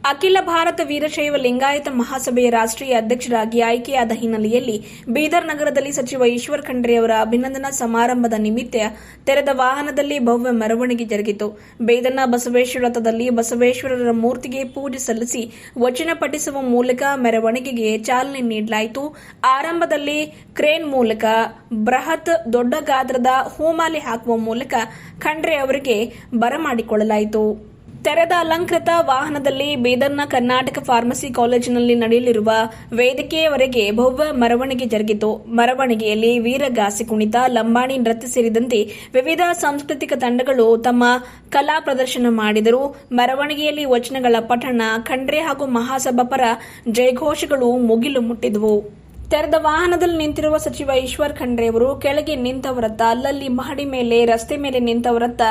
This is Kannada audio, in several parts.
ಅಖಿಲ ಭಾರತ ವೀರಶೈವ ಲಿಂಗಾಯತ ಮಹಾಸಭೆಯ ರಾಷ್ಟ್ರೀಯ ಅಧ್ಯಕ್ಷರಾಗಿ ಆಯ್ಕೆಯಾದ ಹಿನ್ನೆಲೆಯಲ್ಲಿ ಬೀದರ್ ನಗರದಲ್ಲಿ ಸಚಿವ ಈಶ್ವರ್ ಖಂಡ್ರೆ ಅವರ ಅಭಿನಂದನಾ ಸಮಾರಂಭದ ನಿಮಿತ್ತ ತೆರೆದ ವಾಹನದಲ್ಲಿ ಭವ್ಯ ಮೆರವಣಿಗೆ ಜರುಗಿತು. ಬೀದರ್ನ ಬಸವೇಶ್ವರ ರಥದಲ್ಲಿ ಬಸವೇಶ್ವರರ ಮೂರ್ತಿಗೆ ಪೂಜೆ ಸಲ್ಲಿಸಿ ವಚನ ಪಠಿಸುವ ಮೂಲಕ ಮೆರವಣಿಗೆಗೆ ಚಾಲನೆ ನೀಡಲಾಯಿತು. ಆರಂಭದಲ್ಲಿ ಕ್ರೇನ್ ಮೂಲಕ ಬೃಹತ್ ದೊಡ್ಡ ಗಾತ್ರದ ಹೂಮಾಲೆ ಹಾಕುವ ಮೂಲಕ ಖಂಡ್ರೆ ಅವರಿಗೆ ಬರಮಾಡಿಕೊಳ್ಳಲಾಯಿತು. ತೆರೆದ ಅಲಂಕೃತ ವಾಹನದಲ್ಲಿ ಬೀದರ್ನ ಕರ್ನಾಟಕ ಫಾರ್ಮಸಿ ಕಾಲೇಜಿನಲ್ಲಿ ನಡೆಯಲಿರುವ ವೇದಿಕೆಯವರೆಗೆ ಭವ್ಯ ಮೆರವಣಿಗೆ ಜರುಗಿತು. ಮೆರವಣಿಗೆಯಲ್ಲಿ ವೀರಗಾಸೆ ಕುಣಿತ, ಲಂಬಾಣಿ ನೃತ್ಯ ಸೇರಿದಂತೆ ವಿವಿಧ ಸಾಂಸ್ಕೃತಿಕ ತಂಡಗಳು ತಮ್ಮ ಕಲಾ ಪ್ರದರ್ಶನ ಮಾಡಿದರು. ಮೆರವಣಿಗೆಯಲ್ಲಿ ವಚನಗಳ ಪಠಣ, ಖಂಡ್ರೆ ಹಾಗೂ ಮಹಾಸಭಾ ಪರ ಜಯಘೋಷಗಳು ಮುಗಿಲು ಮುಟ್ಟಿದವು. ತೆರೆದ ವಾಹನದಲ್ಲಿ ನಿಂತಿರುವ ಸಚಿವ ಈಶ್ವರ್ ಖಂಡ್ರೆ ಅವರು ಕೆಳಗೆ ನಿಂತವರತ್ತ, ಅಲ್ಲಲ್ಲಿ ಮಹಡಿ ಮೇಲೆ, ರಸ್ತೆ ಮೇಲೆ ನಿಂತವರತ್ತ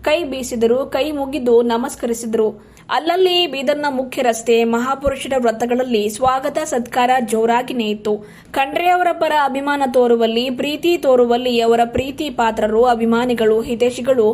ಕೈ ಬೀಸಿದರು, ಕೈ ಮುಗಿದು ನಮಸ್ಕರಿಸಿದರು. ಅಲ್ಲಲ್ಲಿ ಬೀದರ್ನ ಮುಖ್ಯ ರಸ್ತೆ, ಮಹಾಪುರುಷರ ವೃತ್ತಗಳಲ್ಲಿ ಸ್ವಾಗತ ಸತ್ಕಾರ ಜೋರಾಗಿನೇ ಇತ್ತು. ಖಂಡ್ರೆ ಅವರ ಪರ ಅಭಿಮಾನ ತೋರುವಲ್ಲಿ, ಪ್ರೀತಿ ತೋರುವಲ್ಲಿ ಅವರ ಪ್ರೀತಿ ಪಾತ್ರರು, ಅಭಿಮಾನಿಗಳು, ಹಿತೈಷಿಗಳು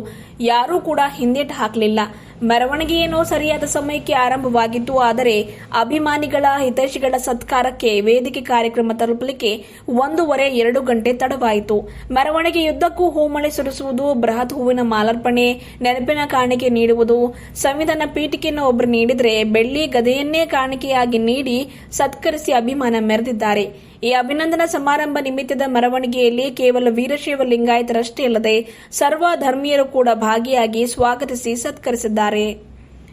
ಯಾರೂ ಕೂಡ ಹಿಂದೇಟು ಹಾಕಲಿಲ್ಲ. ಮೆರವಣಿಗೆಯೇನೋ ಸರಿಯಾದ ಸಮಯಕ್ಕೆ ಆರಂಭವಾಗಿತ್ತು. ಆದರೆ ಅಭಿಮಾನಿಗಳ, ಹಿತೈಷಿಗಳ ಸತ್ಕಾರಕ್ಕೆ ವೇದಿಕೆ ಕಾರ್ಯಕ್ರಮ ತಲುಪಲಿಕ್ಕೆ 1.5-2 ಗಂಟೆ ತಡವಾಯಿತು. ಮೆರವಣಿಗೆಯುದ್ದಕ್ಕೂ ಹೂಮಳೆ ಸುರಿಸುವುದು, ಬೃಹತ್ ಹೂವಿನ ಮಾಲಾರ್ಪಣೆ, ನೆನಪಿನ ಕಾಣಿಕೆ ನೀಡುವುದು, ಸಂವಿಧಾನ ಪೀಠಿಕೆಯನ್ನು ಒಬ್ಬರು ನೀಡಿದರೆ ಬೆಳ್ಳಿ ಗದೆಯನ್ನೇ ಕಾಣಿಕೆಯಾಗಿ ನೀಡಿ ಸತ್ಕರಿಸಿ ಅಭಿಮಾನ ಮೆರೆದಿದ್ದಾರೆ. ಈ ಅಭಿನಂದನಾ ಸಮಾರಂಭ ನಿಮಿತ್ತದ ಮೆರವಣಿಗೆಯಲ್ಲಿ ಕೇವಲ ವೀರಶೈವ ಲಿಂಗಾಯತರಷ್ಟೇ ಅಲ್ಲದೆ ಸರ್ವ ಧರ್ಮೀಯರು ಕೂಡ ಭಾಗಿಯಾಗಿ ಸ್ವಾಗತಿಸಿ ಸತ್ಕರಿಸಿದ್ದಾರೆ.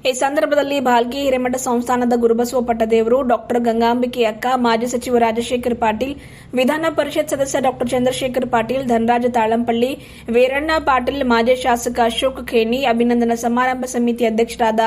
ಈ ಸಂದರ್ಭದಲ್ಲಿ ಭಾಲ್ಕಿ ಹಿರೇಮಠ ಸಂಸ್ಥಾನದ ಗುರುಬಸವ ಪಟ್ಟದೇವರು, ಡಾ ಗಂಗಾಂಬಿಕೆ ಅಕ್ಕ, ಮಾಜಿ ಸಚಿವ ರಾಜಶೇಖರ್ ಪಾಟೀಲ್, ವಿಧಾನ ಪರಿಷತ್ ಸದಸ್ಯ ಡಾ ಚಂದ್ರಶೇಖರ್ ಪಾಟೀಲ್, ಧನರಾಜ ತಾಳಂಪಳ್ಳಿ, ವೀರಣ್ಣ ಪಾಟೀಲ್, ಮಾಜಿ ಶಾಸಕ ಅಶೋಕ್ ಖೇಣಿ, ಅಭಿನಂದನಾ ಸಮಾರಂಭ ಸಮಿತಿ ಅಧ್ಯಕ್ಷರಾದ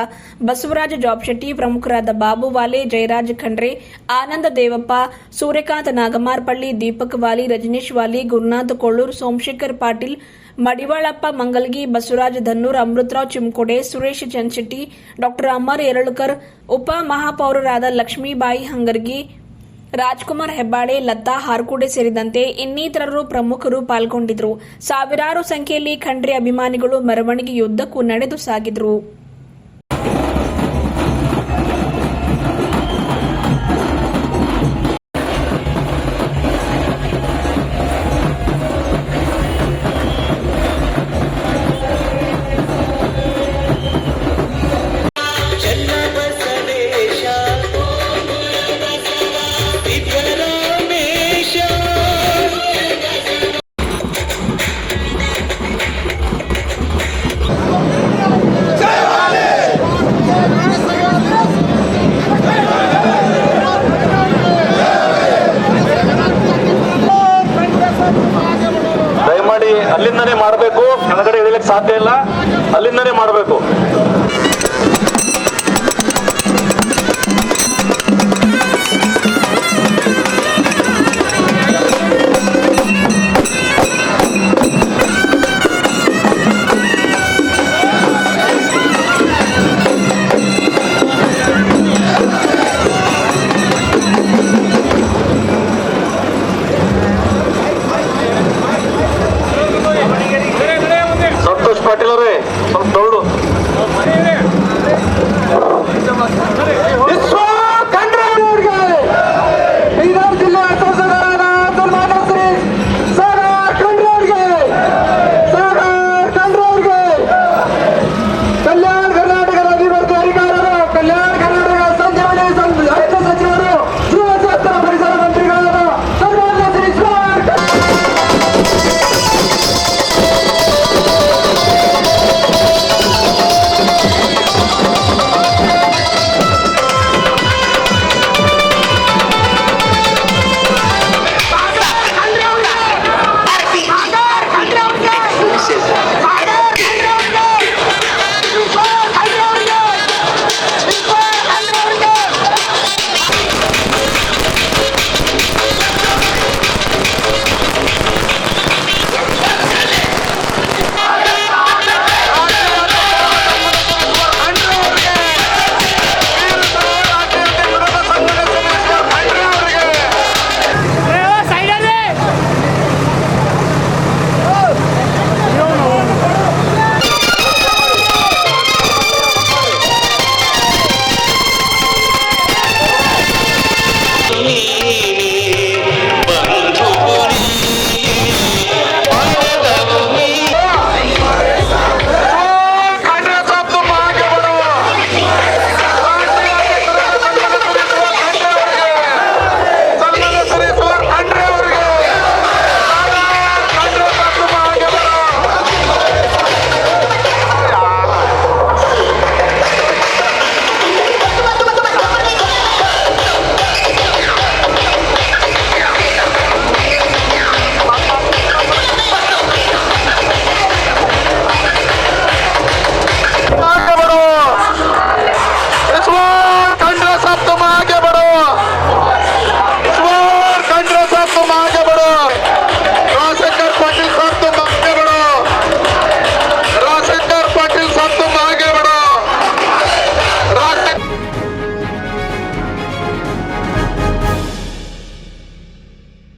ಬಸವರಾಜ ಜಾಬಶೆಟ್ಟಿ, ಪ್ರಮುಖರಾದ ಬಾಬು ವಾಲೆ, ಜಯರಾಜ್ ಖಂಡ್ರೆ, ಆನಂದ ದೇವಪ್ಪ, ಸೂರ್ಯಕಾಂತ್ ನಾಗಮಾರ್ಪಳ್ಳಿ, ದೀಪಕ್ ವಾಲಿ, ರಜನೀಶ್ ವಾಲಿ, ಗುರುನಾಥ್ ಕೊಳ್ಳೂರ್, ಸೋಮಶೇಖರ್ ಪಾಟೀಲ್, ಮಡಿವಾಳಪ್ಪ ಮಂಗಲ್ಗಿ, ಬಸವರಾಜ ಧನ್ನೂರ್, ಅಮೃತರಾವ್ ಚಿಮ್ಕೋಡೆ, ಸುರೇಶ್ ಚಂದಶೆಟ್ಟಿ, ಡಾ ಅಮರ್ ಯರಳುಕರ್, ಉಪ ಮಹಾಪೌರರಾದ ಲಕ್ಷ್ಮೀಬಾಯಿ ಹಂಗರ್ಗಿ, ರಾಜ್ಕುಮಾರ್ ಹೆಬ್ಬಾಳೆ, ಲತಾ ಹಾರ್ಕುಡೆ ಸೇರಿದಂತೆ ಇನ್ನಿತರರು ಪ್ರಮುಖರು ಪಾಲ್ಗೊಂಡಿದ್ದರು. ಸಾವಿರಾರು ಸಂಖ್ಯೆಯಲ್ಲಿ ಖಂಡ್ರೆ ಅಭಿಮಾನಿಗಳು ಮೆರವಣಿಗೆಯುದ್ದಕ್ಕೂ ನಡೆದು ಸಾಗಿದರು. ದಯಮಾಡಿ ಅಲ್ಲಿಂದನೇ ಮಾಡಬೇಕು, ಕೆಳಗಡೆ ಇಳಿಯಲಿಕ್ಕೆ ಸಾಧ್ಯ ಇಲ್ಲ, ಅಲ್ಲಿಂದನೇ ಮಾಡಬೇಕು.